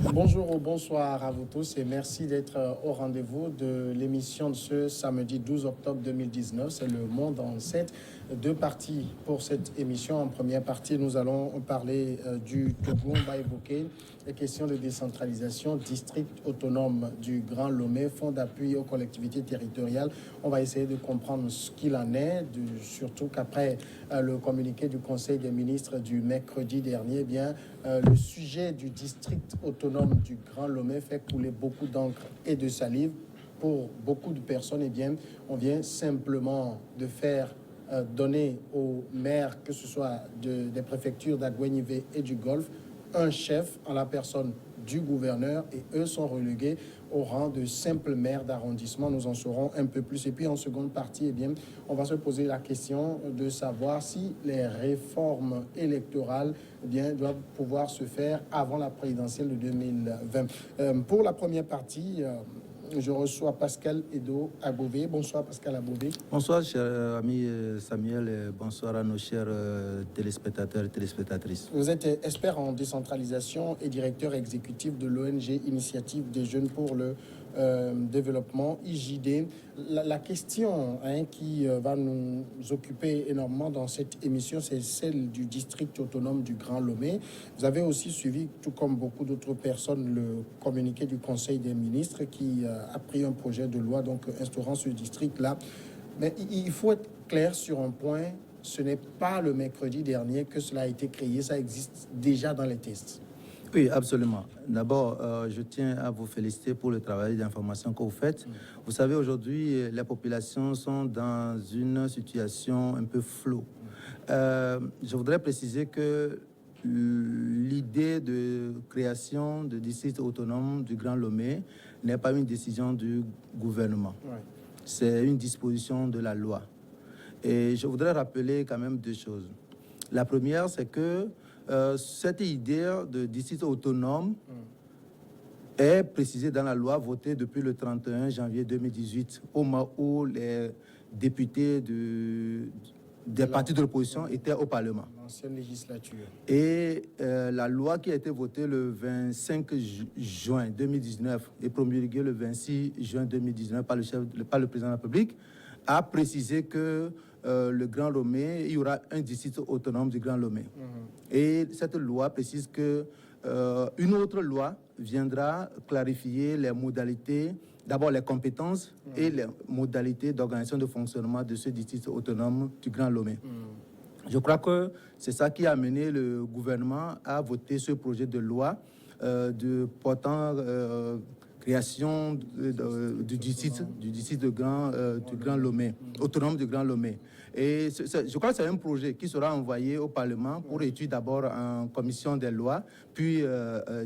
Bonjour ou bonsoir à vous tous et merci d'être au rendez-vous de l'émission de ce samedi 12 octobre 2019. C'est Le Monde en 7. Deux parties pour cette émission. En première partie, nous allons parler du Togo. On va évoquer les questions de décentralisation, district autonome du Grand Lomé, fonds d'appui aux collectivités territoriales. On va essayer de comprendre ce qu'il en est, surtout qu'après le communiqué du Conseil des ministres du mercredi dernier, le sujet du district autonome du Grand Lomé fait couler beaucoup d'encre et de salive. Pour beaucoup de personnes, on vient simplement de faire donner aux maires, que ce soit des préfectures d'Aguenivé et du Golfe, un chef en la personne du gouverneur, et eux sont relégués au rang de simples maires d'arrondissement. Nous en saurons un peu plus. Et puis en seconde partie, on va se poser la question de savoir si les réformes électorales doivent pouvoir se faire avant la présidentielle de 2020. Pour la première partie, je reçois Pascal Edo Abové. Bonsoir Pascal Abové. Bonsoir cher ami Samuel et bonsoir à nos chers téléspectateurs et téléspectatrices. Vous êtes expert en décentralisation et directeur exécutif de l'ONG Initiative des Jeunes pour le développement, IJD. La question qui va nous occuper énormément dans cette émission, c'est celle du district autonome du Grand Lomé. Vous avez aussi suivi, tout comme beaucoup d'autres personnes, le communiqué du Conseil des ministres qui a pris un projet de loi donc instaurant ce district-là. Mais il faut être clair sur un point, ce n'est pas le mercredi dernier que cela a été créé, ça existe déjà dans les tests. Oui, absolument. D'abord, je tiens à vous féliciter pour le travail d'information que vous faites. Vous savez, aujourd'hui, les populations sont dans une situation un peu floue. Je voudrais préciser que l'idée de création de district autonome du Grand Lomé n'est pas une décision du gouvernement. Ouais. C'est une disposition de la loi. Et je voudrais rappeler quand même deux choses. La première, c'est que cette idée de district autonome est précisée dans la loi votée depuis le 31 janvier 2018, au moment où les députés des partis de l'opposition étaient au Parlement. L'ancienne législature. Et la loi qui a été votée le 25 juin 2019 et promulguée le 26 juin 2019 par le président de la République a précisé que le Grand Lomé, il y aura un district autonome du Grand Lomé. Et cette loi précise que une autre loi viendra clarifier les modalités, d'abord les compétences et les modalités d'organisation de fonctionnement de ce district autonome du Grand Lomé. Je crois que c'est ça qui a amené le gouvernement à voter ce projet de loi de portant création du district du Grand Lomé, autonome du Grand Lomé. Et je crois que c'est un projet qui sera envoyé au Parlement pour étude d'abord en commission des lois, puis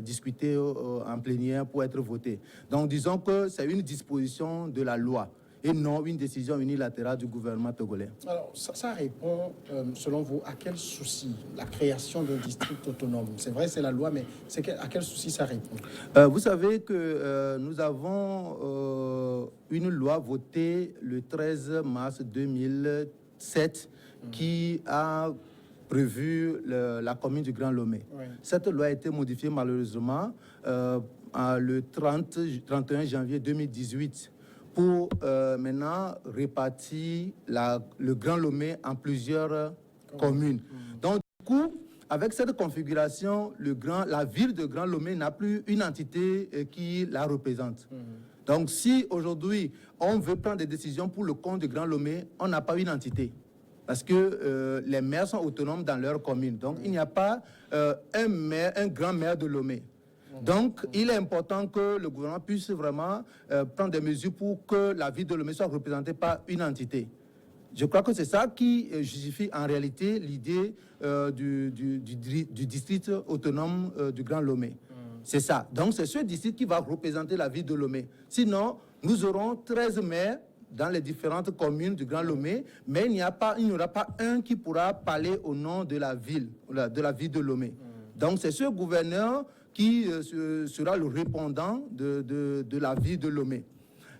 discuter en plénière pour être voté. Donc disons que c'est une disposition de la loi et non une décision unilatérale du gouvernement togolais. Alors, ça répond, selon vous, à quel souci la création d'un district autonome? C'est vrai, c'est la loi, mais à quel souci ça répond? Vous savez que nous avons une loi votée le 13 mars 2007 qui a prévu la commune du Grand Lomé. Oui. Cette loi a été modifiée malheureusement le 31 janvier 2018 pour maintenant répartir le Grand Lomé en plusieurs communes. Donc, du coup, avec cette configuration, la ville de Grand Lomé n'a plus une entité qui la représente. Donc, si aujourd'hui, on veut prendre des décisions pour le compte de Grand Lomé, on n'a pas une entité. Parce que les maires sont autonomes dans leur commune. Donc, il n'y a pas un grand maire de Lomé. Donc, il est important que le gouvernement puisse vraiment prendre des mesures pour que la ville de Lomé soit représentée par une entité. Je crois que c'est ça qui justifie en réalité l'idée du district autonome du Grand Lomé. C'est ça. Donc, c'est ce district qui va représenter la ville de Lomé. Sinon, nous aurons 13 maires dans les différentes communes du Grand Lomé, mais il n'y aura pas un qui pourra parler au nom de la ville de Lomé. Donc, c'est ce gouverneur qui sera le répondant de la ville de Lomé.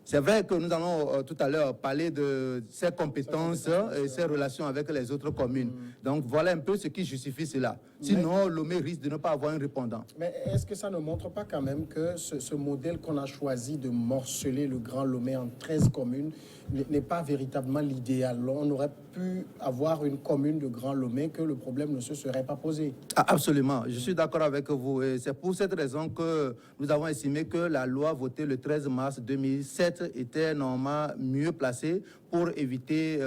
C'est vrai que nous allons tout à l'heure parler de ses compétences et ses relations avec les autres communes. Donc voilà un peu ce qui justifie cela. Sinon, Lomé risque de ne pas avoir un répondant. Mais est-ce que ça ne montre pas quand même que ce modèle qu'on a choisi de morceler le Grand Lomé en 13 communes n'est pas véritablement l'idéal? On aurait pu avoir une commune de Grand Lomé que le problème ne se serait pas posé. Ah, absolument, je suis d'accord avec vous. Et c'est pour cette raison que nous avons estimé que la loi votée le 13 mars 2007 était normalement mieux placée pour éviter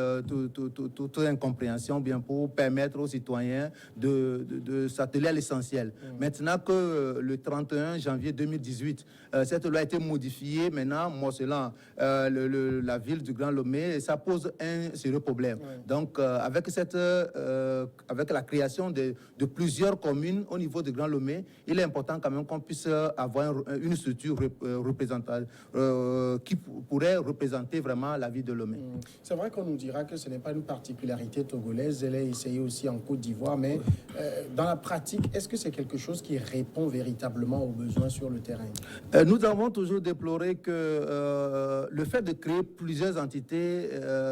toute incompréhension, bien pour permettre aux citoyens de s'atteler à l'essentiel. Maintenant que le 31 janvier 2018, cette loi a été modifiée, maintenant, morcelant la ville du Grand Lomé, et ça pose un sérieux problème. Donc, avec la création de plusieurs communes au niveau du Grand Lomé, il est important quand même qu'on puisse avoir une structure représentative qui pourrait représenter vraiment la ville de Lomé. C'est vrai qu'on nous dira que ce n'est pas une particularité togolaise, elle est essayée aussi en Côte d'Ivoire, mais dans la pratique, est-ce que c'est quelque chose qui répond véritablement aux besoins sur le terrain? Nous avons toujours déploré que le fait de créer plusieurs entités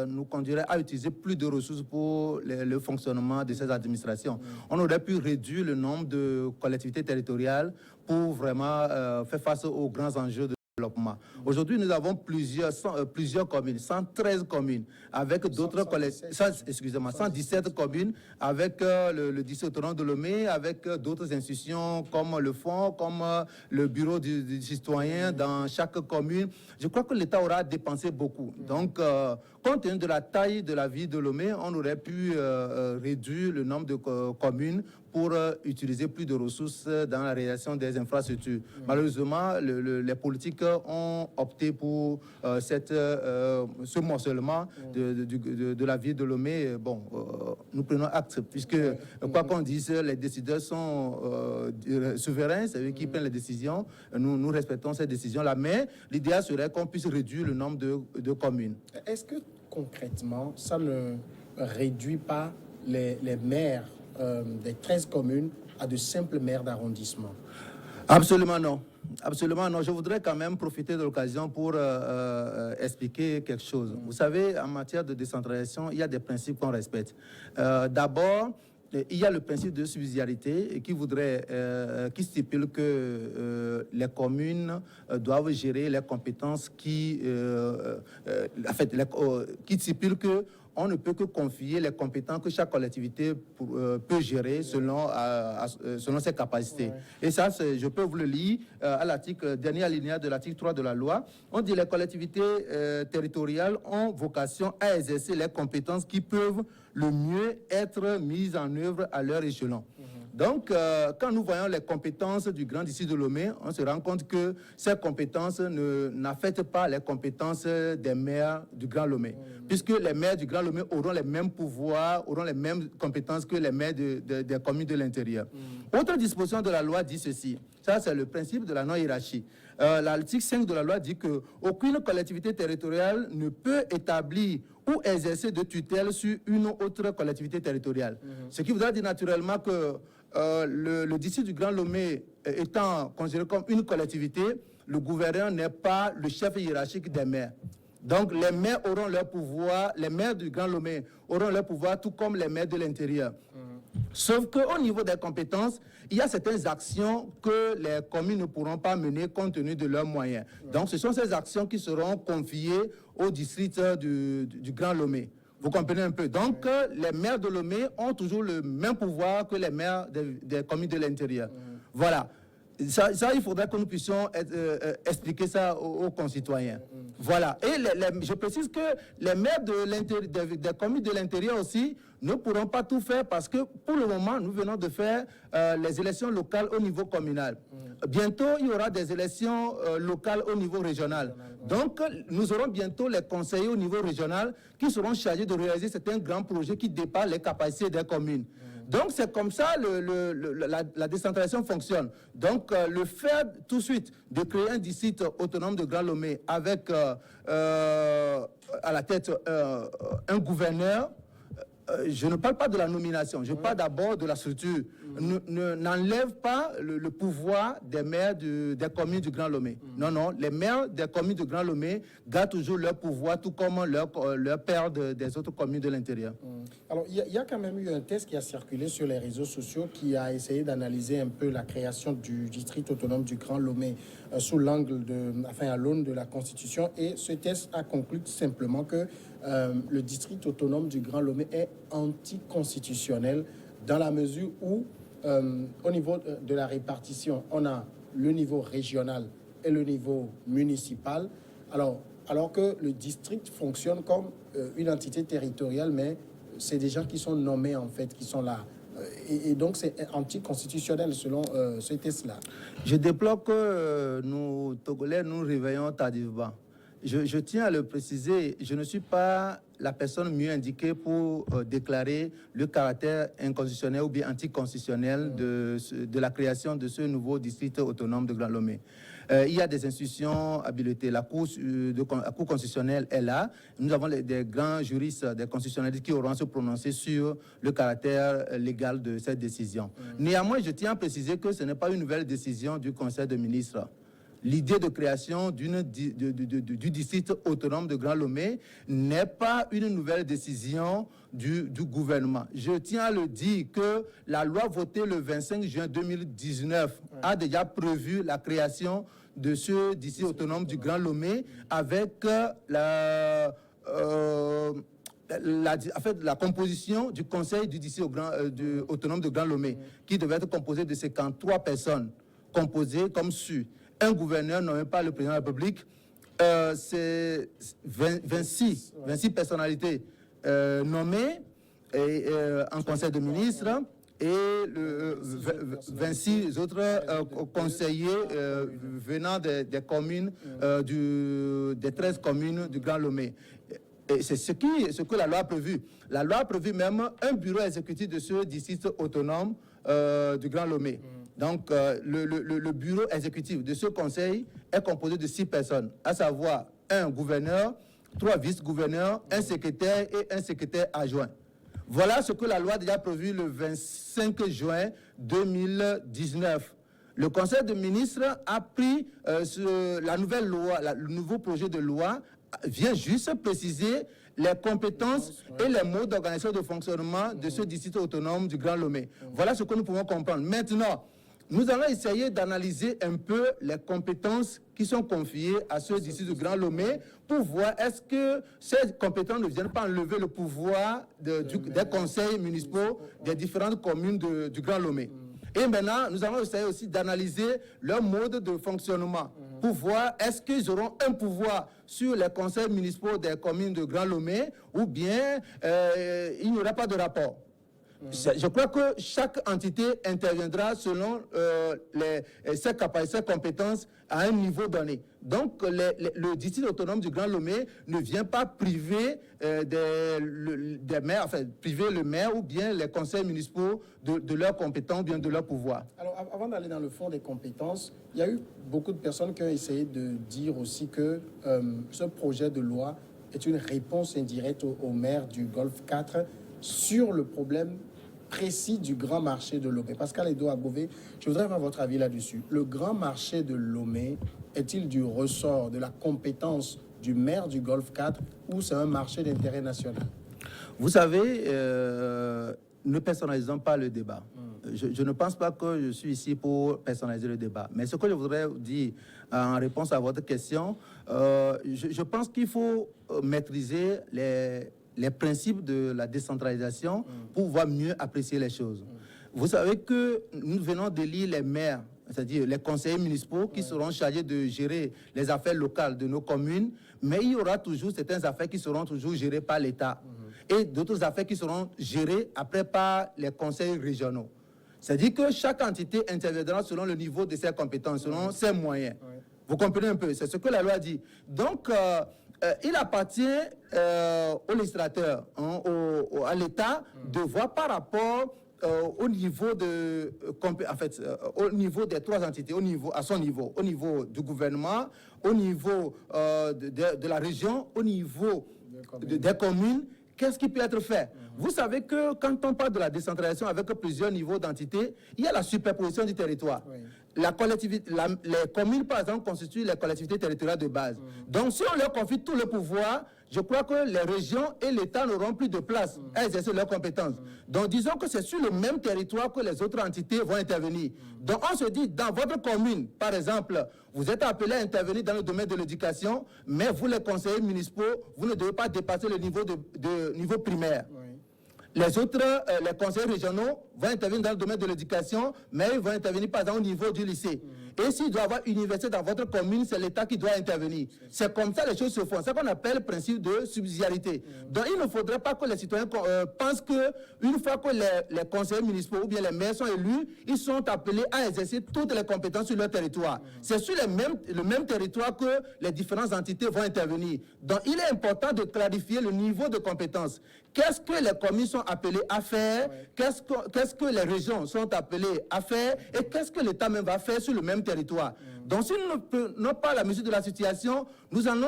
nous conduirait à utiliser plus de ressources pour le fonctionnement de ces administrations. On aurait pu réduire le nombre de collectivités territoriales pour vraiment faire face aux grands enjeux de développement. Aujourd'hui, nous avons plusieurs communes, 113 communes, avec d'autres collectivités, 117 communes, avec le district autonome de Lomé, avec d'autres institutions comme le fonds, comme le bureau du citoyen dans chaque commune. Je crois que l'État aura dépensé beaucoup. Donc, compte tenu de la taille de la ville de Lomé, on aurait pu réduire le nombre de communes pour utiliser plus de ressources dans la réalisation des infrastructures. Malheureusement, les politiques ont opté pour ce morcellement de la ville de Lomé. Bon, nous prenons acte, puisque, quoi qu'on dise, les décideurs sont souverains, c'est eux qui prennent les décisions. Nous respectons ces décisions-là, mais l'idéal serait qu'on puisse réduire le nombre de communes. Est-ce que, concrètement, ça ne réduit pas les maires des 13 communes à de simples maires d'arrondissement? Absolument non. Absolument non. Je voudrais quand même profiter de l'occasion pour expliquer quelque chose. Vous savez, en matière de décentralisation, il y a des principes qu'on respecte. D'abord, il y a le principe de subsidiarité qui stipule que les communes doivent gérer les compétences qui stipule que on ne peut que confier les compétences que chaque collectivité peut gérer selon ses capacités. Et ça, je peux vous le lire à l'article, dernier alinéa de l'article 3 de la loi. On dit que les collectivités territoriales ont vocation à exercer les compétences qui peuvent le mieux être mises en œuvre à leur échelon. Donc, quand nous voyons les compétences du Grand District de Lomé, on se rend compte que ces compétences n'affectent pas les compétences des maires du Grand Lomé, puisque les maires du Grand Lomé auront les mêmes pouvoirs, auront les mêmes compétences que les maires des communes de l'intérieur. Autre disposition de la loi dit ceci, ça c'est le principe de la non-hiérarchie. L'article 5 de la loi dit qu'aucune collectivité territoriale ne peut établir ou exercer de tutelle sur une autre collectivité territoriale. Ce qui voudra dire naturellement que le district du Grand Lomé étant considéré comme une collectivité, le gouverneur n'est pas le chef hiérarchique des maires. Donc les maires auront leur pouvoir, les maires du Grand Lomé auront leur pouvoir tout comme les maires de l'intérieur. Sauf qu'au niveau des compétences, il y a certaines actions que les communes ne pourront pas mener compte tenu de leurs moyens. Donc ce sont ces actions qui seront confiées au district du Grand Lomé. Vous comprenez un peu. Donc, les maires de Lomé ont toujours le même pouvoir que les maires des communes de l'intérieur. Voilà. Ça, il faudrait que nous puissions expliquer ça aux concitoyens. Voilà. Et je précise que les maires des communes de l'intérieur aussi ne pourront pas tout faire parce que, pour le moment, nous venons de faire les élections locales au niveau communal. Bientôt, il y aura des élections locales au niveau régional. Donc, nous aurons bientôt les conseillers au niveau régional qui seront chargés de réaliser certains grands projets qui dépassent les capacités des communes. Donc, c'est comme ça la décentralisation fonctionne. Donc, le fait tout de suite de créer un district autonome de Grand Lomé avec à la tête un gouverneur je ne parle pas de la nomination, je parle d'abord de la structure. N'enlève pas le pouvoir des maires des communes du Grand Lomé. Non, non, les maires des communes du Grand Lomé gardent toujours leur pouvoir, tout comme leur père des autres communes de l'intérieur. Alors, il y a quand même eu un test qui a circulé sur les réseaux sociaux qui a essayé d'analyser un peu la création du district autonome du Grand Lomé sous l'angle à l'aune de la Constitution. Et ce test a conclu simplement que le district autonome du Grand Lomé est anticonstitutionnel dans la mesure où, au niveau de la répartition, on a le niveau régional et le niveau municipal. Alors que le district fonctionne comme une entité territoriale, mais c'est des gens qui sont nommés, en fait, qui sont là. Et donc, c'est anticonstitutionnel selon ce test-là. Je déplore que nous, Togolais, nous réveillons tardivement. Je tiens à le préciser, je ne suis pas la personne mieux indiquée pour déclarer le caractère inconstitutionnel ou bien anticonstitutionnel de la création de ce nouveau district autonome de Grand Lomé. Il y a des institutions habilitées. La Cour constitutionnelle est là. Nous avons des grands juristes, des constitutionnalistes qui auront à se prononcer sur le caractère légal de cette décision. Néanmoins, je tiens à préciser que ce n'est pas une nouvelle décision du Conseil des ministres. L'idée de création du district autonome de Grand Lomé n'est pas une nouvelle décision du gouvernement. Je tiens à le dire que la loi votée le 25 juin 2019 a déjà prévu la création de ce district autonome du Grand Lomé avec la composition du conseil du district autonome de Grand Lomé, qui devait être composé de 53 personnes, composées comme suit. Un gouverneur nommé par le président de la République, c'est 26 personnalités nommées en conseil de ministres et 26 autres conseillers venant des communes, des 13 communes du Grand Lomé. Et c'est ce que la loi a prévu. La loi a prévu même un bureau exécutif de ce district autonome du Grand Lomé. Donc, le bureau exécutif de ce conseil est composé de 6 personnes, à savoir un gouverneur, 3 vice-gouverneurs, un secrétaire et un secrétaire adjoint. Voilà ce que la loi a déjà prévu le 25 juin 2019. Le Conseil des ministres a pris la nouvelle loi, le nouveau projet de loi vient juste préciser les compétences et les modes d'organisation de fonctionnement de ce district autonome du Grand Lomé. Voilà ce que nous pouvons comprendre. Maintenant, nous allons essayer d'analyser un peu les compétences qui sont confiées à ce district du Grand Lomé pour voir est-ce que ces compétences ne viennent pas enlever le pouvoir des conseils municipaux des différentes communes du Grand Lomé. Et maintenant, nous allons essayer aussi d'analyser leur mode de fonctionnement pour voir est-ce qu'ils auront un pouvoir sur les conseils municipaux des communes de Grand Lomé ou bien il n'y aura pas de rapport. Je crois que chaque entité interviendra selon ses capacités, ses compétences à un niveau donné. Donc, le district autonome du Grand Lomé ne vient pas priver des maires, enfin, priver le maire ou bien les conseils municipaux de leurs compétences ou bien de leurs pouvoirs. Alors, avant d'aller dans le fond des compétences, il y a eu beaucoup de personnes qui ont essayé de dire aussi que ce projet de loi est une réponse indirecte aux maires du Golfe 4 sur le problème précis du grand marché de Lomé. Pascal Edo Agové, je voudrais avoir votre avis là-dessus. Le grand marché de Lomé est-il du ressort de la compétence du maire du Golfe 4 ou c'est un marché d'intérêt national? Vous savez, ne personnalisons pas le débat. Je ne pense pas que je suis ici pour personnaliser le débat. Mais ce que je voudrais dire en réponse à votre question, je pense qu'il faut maîtriser les principes de la décentralisation pour pouvoir mieux apprécier les choses. Vous savez que nous venons d'élire les maires, c'est-à-dire les conseillers municipaux qui seront chargés de gérer les affaires locales de nos communes, mais il y aura toujours certaines affaires qui seront toujours gérées par l'État et d'autres affaires qui seront gérées après par les conseils régionaux. C'est-à-dire que chaque entité interviendra selon le niveau de ses compétences, selon ses moyens. Vous comprenez un peu? C'est ce que la loi dit. Donc, il appartient au législateur, à l'État, de voir par rapport au niveau au niveau des 3 entités, à son niveau, au niveau du gouvernement, au niveau de la région, au niveau des communes, qu'est-ce qui peut être fait? Vous savez que quand on parle de la décentralisation avec plusieurs niveaux d'entités, il y a la superposition du territoire. Oui. La collectivité, les communes, par exemple, constituent les collectivités territoriales de base. Donc, si on leur confie tout le pouvoir, je crois que les régions et l'État n'auront plus de place à exercer leurs compétences. Donc, disons que c'est sur le même territoire que les autres entités vont intervenir. Donc, on se dit, dans votre commune, par exemple, vous êtes appelé à intervenir dans le domaine de l'éducation, mais vous, les conseillers municipaux, vous ne devez pas dépasser le niveau, niveau primaire. Oui. Les autres, les conseillers régionaux vont intervenir dans le domaine de l'éducation, mais ils vont intervenir par exemple au niveau du lycée. Et s'il doit y avoir une université dans votre commune, c'est l'État qui doit intervenir. C'est comme ça que les choses se font. C'est ce qu'on appelle le principe de subsidiarité. Donc il ne faudrait pas que les citoyens pensent qu'une fois que les conseillers municipaux ou bien les maires sont élus, ils sont appelés à exercer toutes les compétences sur leur territoire. C'est sur le même territoire que les différentes entités vont intervenir. Donc il est important de clarifier le niveau de compétences. Qu'est-ce que les communes sont appelées à faire? Qu'est-ce que les régions sont appelées à faire? Et qu'est-ce que l'État même va faire sur le même territoire? Donc, si nous ne prenons pas la mesure de la situation, nous allons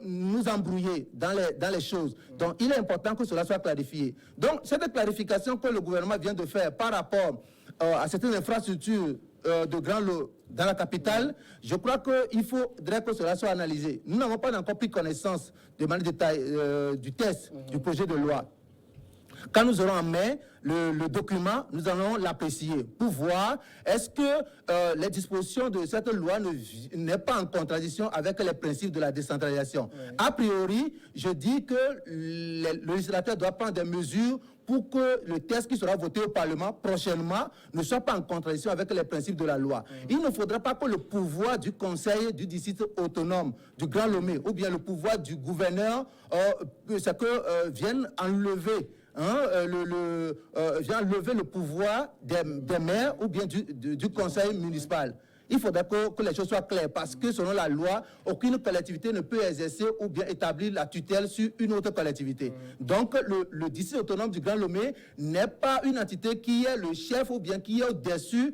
nous embrouiller dans les choses. Donc, il est important que cela soit clarifié. Donc, cette clarification que le gouvernement vient de faire par rapport à certaines infrastructures de grands lots dans la capitale, je crois qu'il faudrait que cela soit analysé. Nous n'avons pas encore pris connaissance de manière détaillée du test du projet de loi. Quand nous aurons en main le document, nous allons l'apprécier pour voir est-ce que les dispositions de cette loi n'est pas en contradiction avec les principes de la décentralisation. A priori, je dis que le législateur doit prendre des mesures pour que le texte qui sera voté au Parlement prochainement ne soit pas en contradiction avec les principes de la loi. Il ne faudrait pas que le pouvoir du conseil du district autonome du Grand Lomé ou bien le pouvoir du gouverneur vienne enlever vient lever le pouvoir des maires ou bien du conseil municipal. Il faudrait que les choses soient claires parce que selon la loi, aucune collectivité ne peut exercer ou bien établir la tutelle sur une autre collectivité. Donc le district autonome du Grand Lomé n'est pas une entité qui est le chef ou bien qui est au-dessus,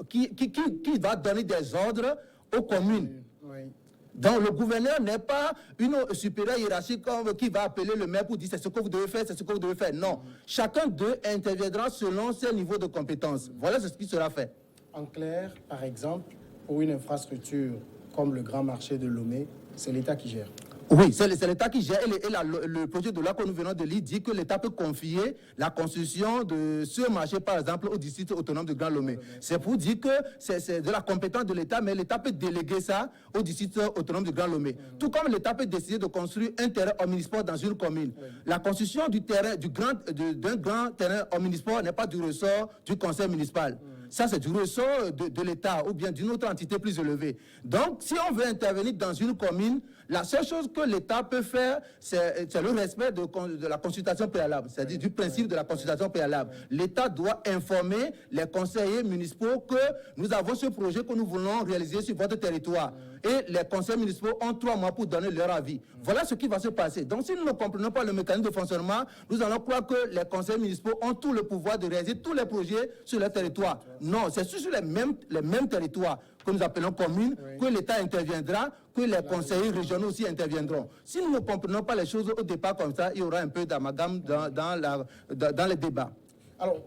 qui va donner des ordres aux communes. Oui. Donc, le gouverneur n'est pas une supérieure hiérarchique qui va appeler le maire pour dire c'est ce que vous devez faire, c'est ce que vous devez faire. Non. Chacun d'eux interviendra selon ses niveaux de compétences. Voilà ce qui sera fait. En clair, par exemple, pour une infrastructure comme le grand marché de Lomé, c'est l'État qui gère. Oui, c'est l'État qui gère et le projet de loi que nous venons de lire dit que l'État peut confier la construction de ce marché, par exemple, au district autonome de Grand Lomé. C'est pour dire que c'est de la compétence de l'État, mais l'État peut déléguer ça au district autonome de Grand Lomé. Tout comme l'État peut décider de construire un terrain omnisport dans une commune. La construction du terrain, d'un grand terrain omnisport n'est pas du ressort du conseil municipal. Ça, c'est du ressort de l'État ou bien d'une autre entité plus élevée. Donc, si on veut intervenir dans une commune, la seule chose que l'État peut faire, c'est le respect de la consultation préalable, c'est-à-dire du principe de la consultation préalable. L'État doit informer les conseillers municipaux que nous avons ce projet que nous voulons réaliser sur votre territoire. Et les conseillers municipaux ont 3 mois pour donner leur avis. Voilà ce qui va se passer. Donc, si nous ne comprenons pas le mécanisme de fonctionnement, nous allons croire que les conseillers municipaux ont tout le pouvoir de réaliser tous les projets sur leur territoire. Non, c'est sur les mêmes territoires que nous appelons communes, que l'État interviendra, que les conseillers régionaux aussi interviendront. Si nous ne comprenons pas les choses au départ comme ça, il y aura un peu d'amalgame dans les débats. Alors,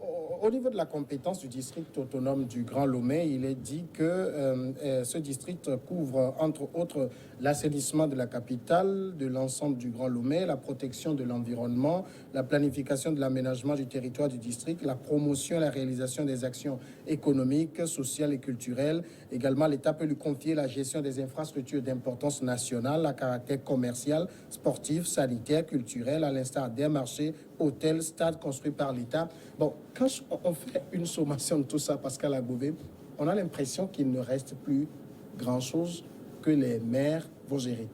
au niveau de la compétence du district autonome du Grand Lomé, il est dit que ce district couvre, entre autres, l'assainissement de la capitale, de l'ensemble du Grand Lomé, la protection de l'environnement, la planification de l'aménagement du territoire du district, la promotion et la réalisation des actions économiques, sociales et culturelles. Également, l'État peut lui confier la gestion des infrastructures d'importance nationale à caractère commercial, sportif, sanitaire, culturel, à l'instar des marchés, hôtels, stades construits par l'État. Bon, quand on fait une sommation de tout ça, Pascal Agové, on a l'impression qu'il ne reste plus grand-chose que les maires vont gérer.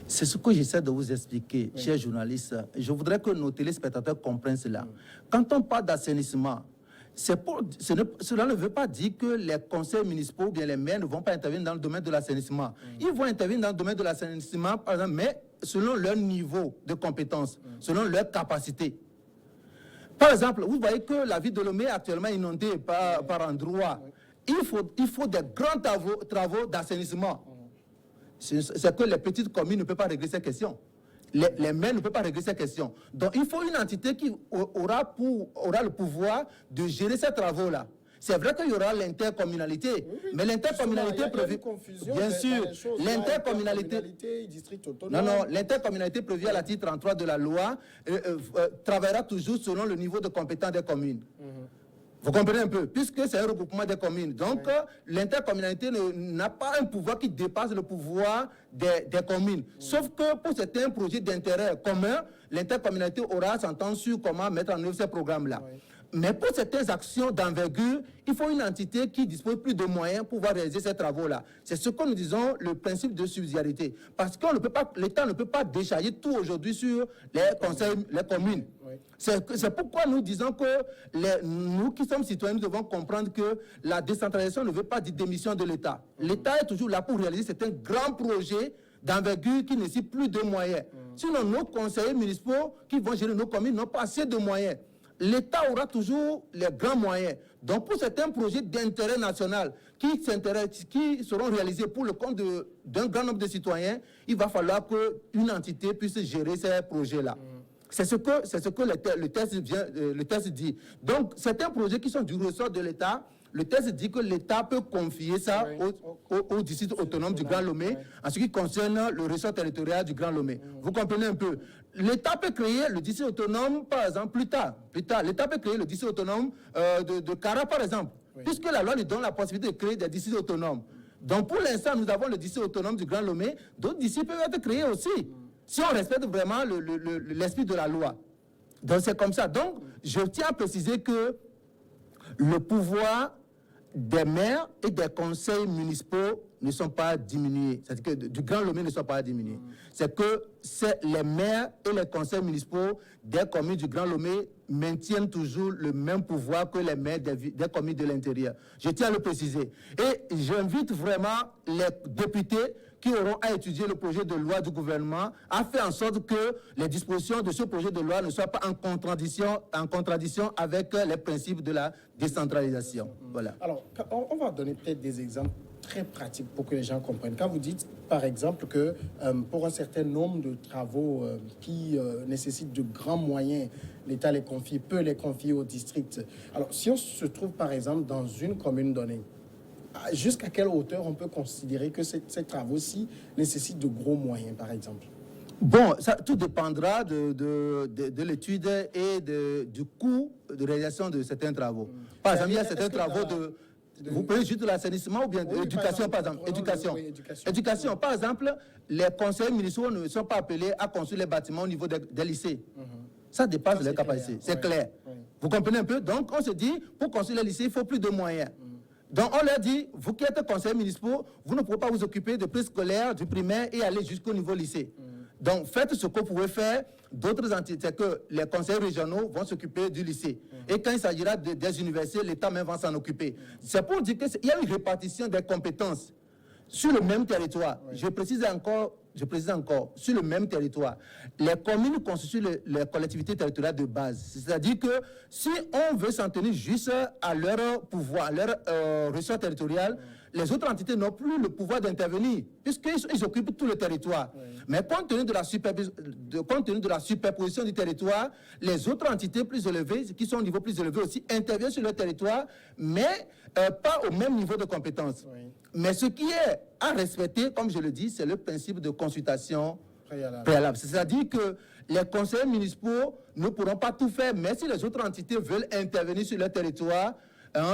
C'est ce que j'essaie de vous expliquer, chers journalistes. Je voudrais que nos téléspectateurs comprennent cela. Quand on parle d'assainissement, cela ne veut pas dire que les conseils municipaux ou bien les maires ne vont pas intervenir dans le domaine de l'assainissement. Ils vont intervenir dans le domaine de l'assainissement, par exemple, mais selon leur niveau de compétence, selon leur capacité. Par exemple, vous voyez que la ville de Lomé est actuellement inondée par endroits. Il faut des grands travaux d'assainissement. C'est que les petites communes ne peuvent pas régler ces questions. Les maires ne peuvent pas régler ces questions. Donc, il faut une entité qui aura le pouvoir de gérer ces travaux-là. C'est vrai qu'il y aura l'intercommunalité, mais l'intercommunalité prévue... Bien sûr, l'intercommunalité... Non, l'intercommunalité prévue à l'article 33 de la loi travaillera toujours selon le niveau de compétence des communes. Vous comprenez un peu? Puisque c'est un regroupement des communes. Donc, l'intercommunalité n'a pas un pouvoir qui dépasse le pouvoir des communes. Sauf que pour certains projets d'intérêt commun, l'intercommunalité aura à s'entendre sur comment mettre en œuvre ces programmes-là. Mais pour certaines actions d'envergure, il faut une entité qui dispose plus de moyens pour pouvoir réaliser ces travaux-là. C'est ce que nous disons, le principe de subsidiarité. Parce que l'État ne peut pas décharger tout aujourd'hui sur les conseils, les communes. C'est pourquoi nous disons que nous qui sommes citoyens, nous devons comprendre que la décentralisation ne veut pas dire démission de l'État. L'État est toujours là pour réaliser certains grands projets d'envergure qui nécessitent plus de moyens. Sinon, nos conseillers municipaux qui vont gérer nos communes n'ont pas assez de moyens. L'État aura toujours les grands moyens. Donc, pour certains projets d'intérêt national qui seront réalisés pour le compte d'un grand nombre de citoyens, il va falloir qu'une entité puisse gérer ces projets-là. C'est ce que le texte dit. Donc, certains projets qui sont du ressort de l'État, le texte dit que l'État peut confier ça au district autonome du Grand Lomé en ce qui concerne le ressort territorial du Grand Lomé. Vous comprenez un peu? L'État peut créer le district autonome, par exemple, plus tard. L'État peut créer le district autonome de Kara, par exemple, puisque la loi lui donne la possibilité de créer des districts autonomes. Donc, pour l'instant, nous avons le district autonome du Grand Lomé. D'autres districts peuvent être créés aussi, si on respecte vraiment l'esprit de la loi. Donc, c'est comme ça. Donc, je tiens à préciser que le pouvoir des maires et des conseils municipaux ne sont pas diminués. C'est-à-dire que du Grand Lomé ne sont pas diminués. C'est que les maires et les conseils municipaux des communes du Grand Lomé maintiennent toujours le même pouvoir que les maires des communes de l'intérieur. Je tiens à le préciser. Et j'invite vraiment les députés qui auront à étudier le projet de loi du gouvernement à faire en sorte que les dispositions de ce projet de loi ne soient pas en contradiction avec les principes de la décentralisation. Voilà. Alors, on va donner peut-être des exemples très pratiques pour que les gens comprennent. Quand vous dites, par exemple, que pour un certain nombre de travaux qui nécessitent de grands moyens, l'État peut les confier au district. Alors, si on se trouve, par exemple, dans une commune donnée, jusqu'à quelle hauteur on peut considérer que ces travaux-ci nécessitent de gros moyens, par exemple? Bon, ça, tout dépendra de l'étude et du coût de réalisation de certains travaux. Par exemple, il y a certains travaux vous prenez juste de l'assainissement ou bien de l'éducation, par exemple. Éducation. Par exemple, les conseils municipaux ne sont pas appelés à construire les bâtiments au niveau des lycées. Ça dépasse leur capacité, c'est clair. Vous comprenez un peu? Donc, on se dit, pour construire les lycées, il faut plus de moyens. Donc, on leur dit, vous qui êtes conseillers municipaux, vous ne pouvez pas vous occuper de préscolaire, du primaire et aller jusqu'au niveau lycée. Donc, faites ce que vous pouvez faire. D'autres entités, c'est que les conseils régionaux vont s'occuper du lycée. Et quand il s'agira des universités, l'État même va s'en occuper. C'est pour dire qu'il y a une répartition des compétences sur le même territoire. Je précise encore, sur le même territoire. Les communes constituent les collectivités territoriales de base. C'est-à-dire que si on veut s'en tenir juste à leur pouvoir, à leur ressort territorial, les autres entités n'ont plus le pouvoir d'intervenir, puisqu'ils occupent tout le territoire. Mais compte tenu de la superposition du territoire, les autres entités plus élevées, qui sont au niveau plus élevé aussi, interviennent sur leur territoire, mais pas au même niveau de compétence. Mais ce qui est à respecter, comme je le dis, c'est le principe de consultation préalable. C'est-à-dire que les conseillers municipaux ne pourront pas tout faire, mais si les autres entités veulent intervenir sur leur territoire,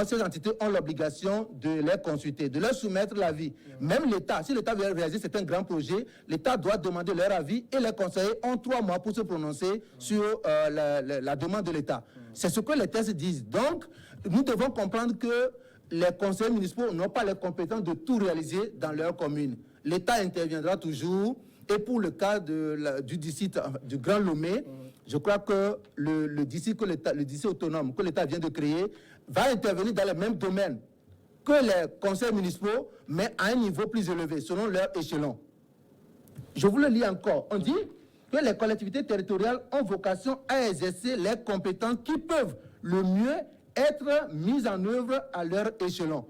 ces entités ont l'obligation de les consulter, de leur soumettre l'avis. Même l'État, si l'État veut réaliser certains grands projets, l'État doit demander leur avis et les conseillers ont 3 mois pour se prononcer sur la demande de l'État. C'est ce que les textes disent. Donc, nous devons comprendre que les conseillers municipaux n'ont pas les compétences de tout réaliser dans leur commune. L'État interviendra toujours. Et pour le cas du district du Grand Lomé, je crois que le district autonome que l'État vient de créer va intervenir dans les mêmes domaines que les conseils municipaux, mais à un niveau plus élevé, selon leur échelon. Je vous le lis encore. On dit que les collectivités territoriales ont vocation à exercer les compétences qui peuvent le mieux être mises en œuvre à leur échelon.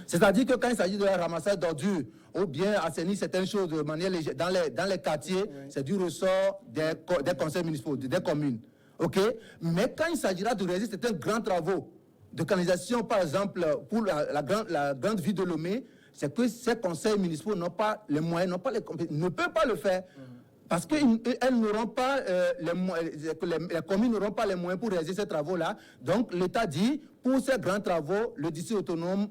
C'est-à-dire que quand il s'agit de ramassage d'ordures ou bien assainir certaines choses de manière légère dans les quartiers, c'est du ressort des conseils municipaux, des communes. OK? Mais quand il s'agira de réaliser certains grands travaux de canalisation, par exemple, pour la grande ville de Lomé, c'est que ces conseils municipaux n'ont pas les moyens, ne peuvent pas le faire. Parce qu'elles n'auront pas les communes n'auront pas les moyens pour réaliser ces travaux-là. Donc l'État dit, pour ces grands travaux, le district autonome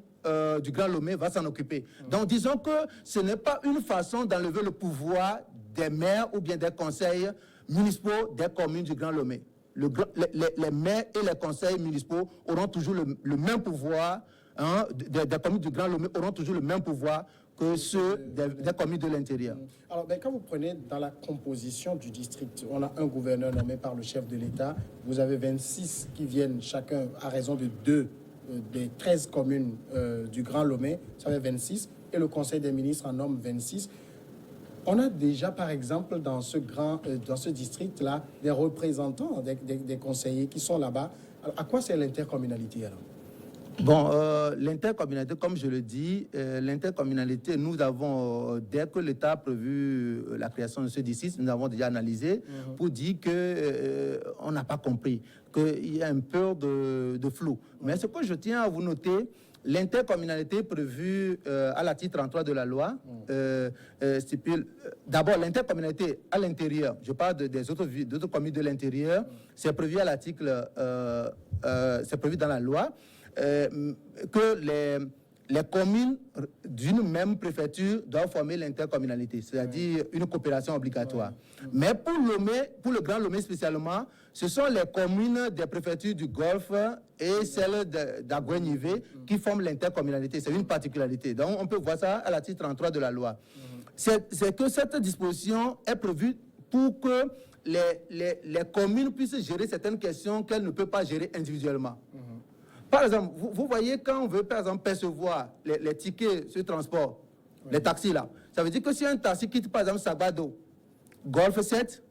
du Grand Lomé va s'en occuper. Donc disons que ce n'est pas une façon d'enlever le pouvoir des maires ou bien des conseils municipaux des communes du Grand Lomé. Les maires et les conseils municipaux auront toujours le même pouvoir, hein, des communes du Grand Lomé auront toujours le même pouvoir que ceux des communes de l'intérieur. Alors, quand vous prenez dans la composition du district, on a un gouverneur nommé par le chef de l'État. Vous avez 26 qui viennent chacun à raison de 2 des 13 communes du Grand Lomé. Ça fait 26. Et le Conseil des ministres en nomme 26. On a déjà, par exemple, dans ce district-là, des représentants, des conseillers qui sont là-bas. Alors, à quoi c'est l'intercommunalité alors? Bon, l'intercommunalité, comme je le dis, l'intercommunalité, nous avons, dès que l'État a prévu la création de ce district, nous avons déjà analysé pour dire qu'on n'a pas compris, qu'il y a un peu de flou. Mais ce que je tiens à vous noter, l'intercommunalité prévue à l'article 33 de la loi stipule d'abord l'intercommunalité à l'intérieur. Je parle des d'autres communes de l'intérieur. C'est prévu à l'article, c'est prévu dans la loi. Que les communes d'une même préfecture doivent former l'intercommunalité, c'est-à-dire une coopération obligatoire. Mais pour le Grand Lomé spécialement, ce sont les communes des préfectures du Golfe et celles d'Aguenivé qui forment l'intercommunalité. C'est une particularité. Donc on peut voir ça à l'article 33 de la loi. C'est que cette disposition est prévue pour que les communes puissent gérer certaines questions qu'elles ne peuvent pas gérer individuellement. Par exemple, vous voyez, quand on veut, par exemple, percevoir les tickets sur le transport, les taxis là, ça veut dire que si un taxi quitte, par exemple, Sabado, Golfe 7,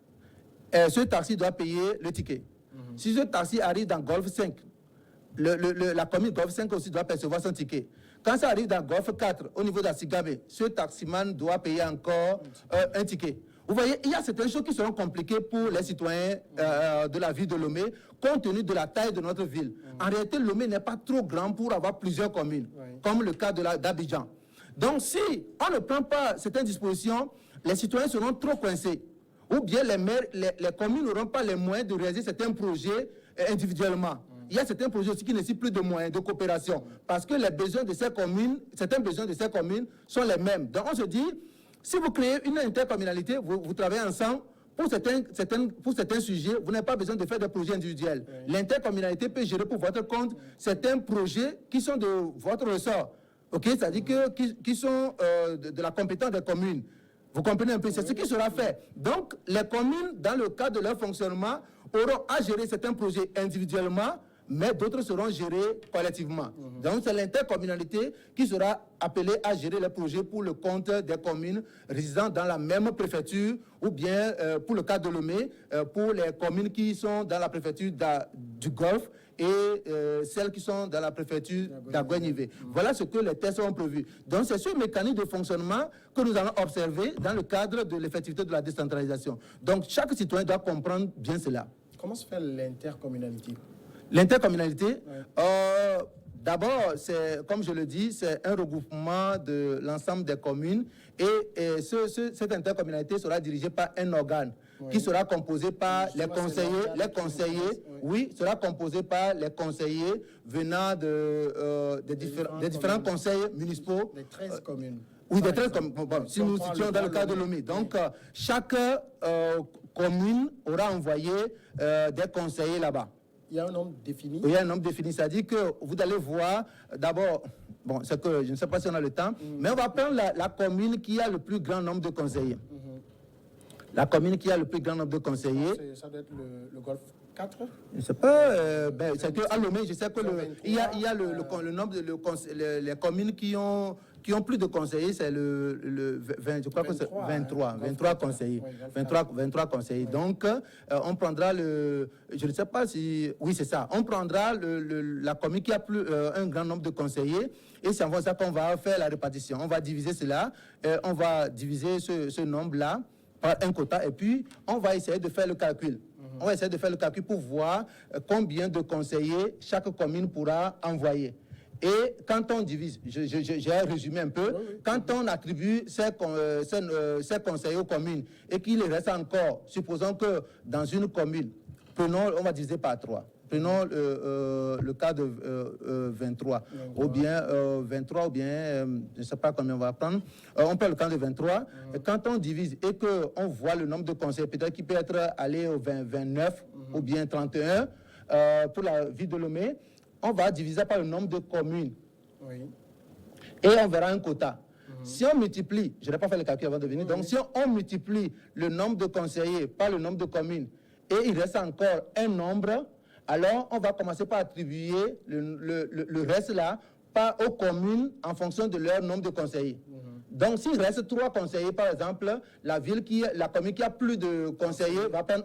ce taxi doit payer le ticket. Si ce taxi arrive dans Golfe 5, la commune Golfe 5 aussi doit percevoir son ticket. Quand ça arrive dans Golfe 4, au niveau d'Asigabé, ce taximan doit payer encore un ticket. Vous voyez, il y a certaines choses qui seront compliquées pour les citoyens de la ville de Lomé, compte tenu de la taille de notre ville. En réalité, Lomé n'est pas trop grand pour avoir plusieurs communes, comme le cas d'Abidjan. Donc, si on ne prend pas certaines dispositions, les citoyens seront trop coincés. Ou bien les communes n'auront pas les moyens de réaliser certains projets individuellement. Il y a certains projets aussi qui nécessitent plus de moyens de coopération, parce que les besoins de ces communes, certains besoins de ces communes sont les mêmes. Donc, on se dit, si vous créez une intercommunalité, vous travaillez ensemble, pour certains sujets, vous n'avez pas besoin de faire des projets individuels. L'intercommunalité peut gérer pour votre compte certains projets qui sont de votre ressort. Okay? C'est-à-dire qui sont de la compétence des communes. Vous comprenez un peu, c'est ce qui sera fait. Donc, les communes, dans le cadre de leur fonctionnement, auront à gérer certains projets individuellement, mais d'autres seront gérés collectivement. Donc, c'est l'intercommunalité qui sera appelée à gérer les projets pour le compte des communes résidant dans la même préfecture, ou bien, pour le cas de Lomé, pour les communes qui sont dans la préfecture du Golfe et celles qui sont dans la préfecture d'Aguenivé. Voilà ce que les tests ont prévu. Donc, c'est ce mécanisme de fonctionnement que nous allons observer dans le cadre de l'effectivité de la décentralisation. Donc, chaque citoyen doit comprendre bien cela. Comment se fait l'intercommunalité? L'intercommunalité, d'abord, comme je le dis, c'est un regroupement de l'ensemble des communes et cette intercommunalité sera dirigée par un organe qui sera composé par les conseillers, sera composé par les conseillers venant des différents conseils municipaux. Des 13 communes. Oui, des 13 communes. Bon, si nous situons dans le cas de Lomé. Donc, chaque commune aura envoyé des conseillers là-bas. Il y a un nombre défini? Il y a un nombre défini, c'est-à-dire que vous allez voir, d'abord, bon, c'est que je ne sais pas si on a le temps, mais on va prendre la commune qui a le plus grand nombre de conseillers. La commune qui a le plus grand nombre de conseillers. Ça doit être le Golfe 4? Je ne sais pas, c'est qu'à Lomé, je sais que il y a le nombre les communes qui ont plus de conseillers, c'est je crois que c'est 23 conseillers. Oui, 23 conseillers. Donc, on prendra je ne sais pas si, oui c'est ça, on prendra la commune qui a un grand nombre de conseillers et c'est en faisant ça qu'on va faire la répartition. On va diviser cela, on va diviser ce nombre-là par un quota et puis on va essayer de faire le calcul. On va essayer de faire le calcul pour voir combien de conseillers chaque commune pourra envoyer. Et quand on divise, j'ai résumé un peu, quand on attribue ces conseillers aux communes et qu'il reste encore, supposons que dans une commune, on va diviser par 3. Prenons le cas de 23, ou bien 23, ou bien, je ne sais pas combien on va prendre. On prend le cas de 23. Et quand on divise et qu'on voit le nombre de conseillers, peut-être qu'il peut être allé au 29 ou bien 31 pour la ville de Lomé, on va diviser par le nombre de communes. Oui. Et on verra un quota. Si on multiplie, je n'ai pas fait le calcul avant de venir, donc si on multiplie le nombre de conseillers par le nombre de communes, et il reste encore un nombre, alors on va commencer par attribuer le reste là aux communes en fonction de leur nombre de conseillers. Donc s'il reste 3 conseillers, par exemple, la commune qui a plus de conseillers va prendre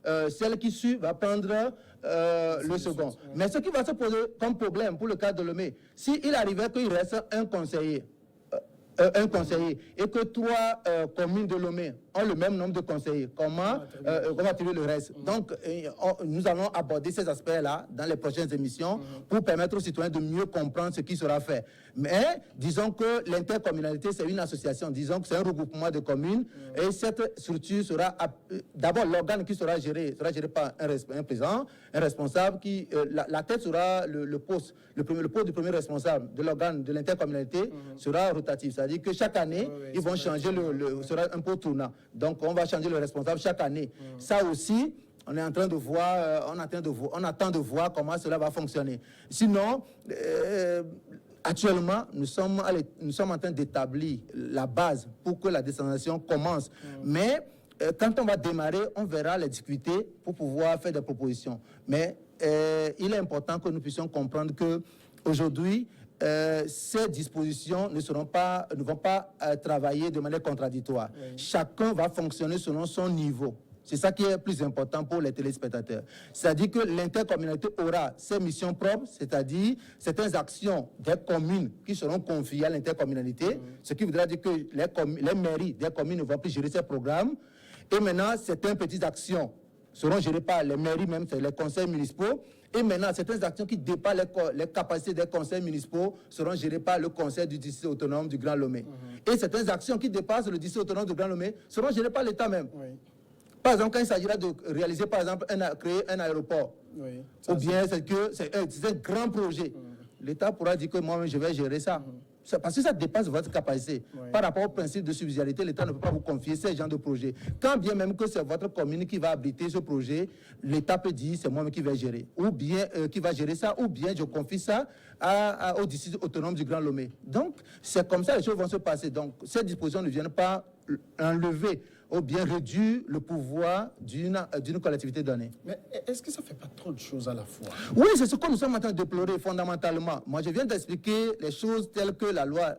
1. Celle qui suit va prendre le second. Mais ce qui va se poser comme problème pour le cas de Lomé, s'il arrivait qu'il reste un conseiller et que 3 communes de Lomé ont le même nombre de conseillers, comment on va attribuer le reste? Donc, nous allons aborder ces aspects-là dans les prochaines émissions pour permettre aux citoyens de mieux comprendre ce qui sera fait. Mais disons que l'intercommunalité, c'est une association, disons que c'est un regroupement de communes et cette structure sera, d'abord l'organe qui sera géré par un président, un responsable qui, la tête sera le poste du premier responsable de l'organe de l'intercommunalité sera rotatif. C'est-à-dire que chaque année, ils vont changer sera un peu tournant. Donc, on va changer le responsable chaque année. Ça aussi, on est en train de voir, on attend de voir comment cela va fonctionner. Sinon, actuellement, nous sommes en train d'établir la base pour que la décentralisation commence. Mais quand on va démarrer, on verra les difficultés pour pouvoir faire des propositions. Mais il est important que nous puissions comprendre que aujourd'hui, ces dispositions ne vont pas travailler de manière contradictoire. Chacun va fonctionner selon son niveau. C'est ça qui est plus important pour les téléspectateurs. C'est-à-dire que l'intercommunalité aura ses missions propres, c'est-à-dire certaines actions des communes qui seront confiées à l'intercommunalité, ce qui voudra dire que les mairies des communes ne vont plus gérer ces programmes. Et maintenant, certaines petites actions seront gérées par les mairies même, c'est les conseils municipaux. Et maintenant, certaines actions qui dépassent les capacités des conseils municipaux seront gérées par le conseil du district autonome du Grand Lomé. Et certaines actions qui dépassent le district autonome du Grand Lomé seront gérées par l'État même. Par exemple, quand il s'agira de réaliser, par exemple, créer un aéroport, ou bien c'est un grand projet, l'État pourra dire que moi, je vais gérer ça. Parce que ça dépasse votre capacité. Par rapport au principe de subsidiarité, l'État ne peut pas vous confier ce genre de projet. Quand bien même que c'est votre commune qui va abriter ce projet, l'État peut dire c'est moi qui vais gérer. Ou bien qui va gérer ça, ou bien je confie ça au district autonome du Grand Lomé. Donc, c'est comme ça que les choses vont se passer. Donc, ces dispositions ne viennent pas enlever ou bien réduire le pouvoir d'une collectivité donnée. Mais est-ce que ça ne fait pas trop de choses à la fois? Oui, c'est ce que nous sommes en train de déplorer fondamentalement. Moi, je viens d'expliquer les choses telles que la loi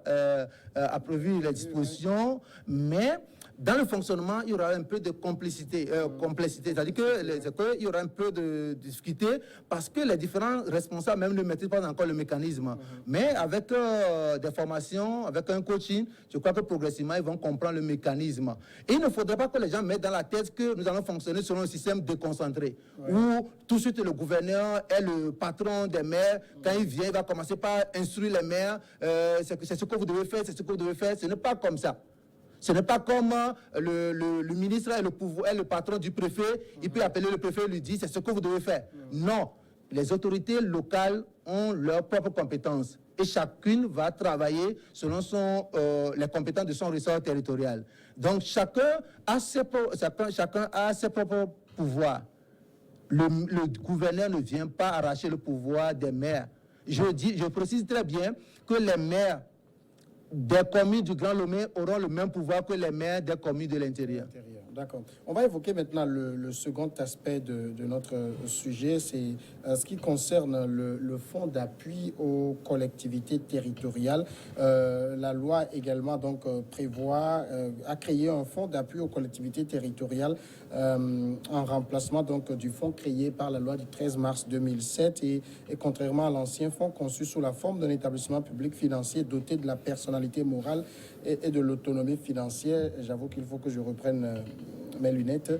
a prévu les dispositions, mais dans le fonctionnement, il y aura un peu de complexité. C'est-à-dire qu'il y aura un peu de difficulté parce que les différents responsables même ne maîtrisent pas encore le mécanisme. Mais avec des formations, avec un coaching, je crois que progressivement, ils vont comprendre le mécanisme. Et il ne faudrait pas que les gens mettent dans la tête que nous allons fonctionner selon un système déconcentré, où tout de suite le gouverneur est le patron des maires. Quand il vient, il va commencer par instruire les maires. C'est ce que vous devez faire, c'est ce que vous devez faire. Ce n'est pas comme ça. Ce n'est pas comme le ministre est le patron du préfet, il peut appeler le préfet et lui dire c'est ce que vous devez faire. Non, les autorités locales ont leurs propres compétences et chacune va travailler selon les compétences de son ressort territorial. Donc chacun a ses propres pouvoirs. Le gouverneur ne vient pas arracher le pouvoir des maires. Je précise très bien que les maires des communes du Grand Lomé auront le même pouvoir que les maires des communes de l'intérieur. D'accord. On va évoquer maintenant le second aspect de notre sujet, c'est ce qui concerne le fonds d'appui aux collectivités territoriales. La loi également donc prévoit à créer un fonds d'appui aux collectivités territoriales en remplacement donc du fonds créé par la loi du 13 mars 2007 et contrairement à l'ancien fonds conçu sous la forme d'un établissement public financier doté de la personnalité morale et de l'autonomie financière. J'avoue qu'il faut que je reprenne mes lunettes,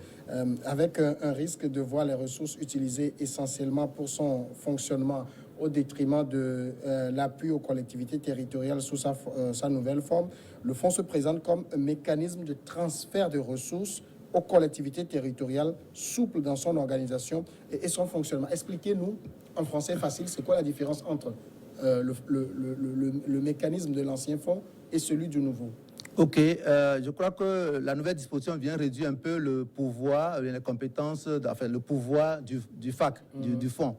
avec un risque de voir les ressources utilisées essentiellement pour son fonctionnement au détriment de l'appui aux collectivités territoriales sous sa nouvelle forme. Le fonds se présente comme un mécanisme de transfert de ressources aux collectivités territoriales, souple dans son organisation et son fonctionnement. Expliquez-nous, en français facile, c'est quoi la différence entre le mécanisme de l'ancien fonds et celui du nouveau? Ok, je crois que la nouvelle disposition vient réduire un peu le pouvoir, les compétences, enfin le pouvoir du FAC, du fonds.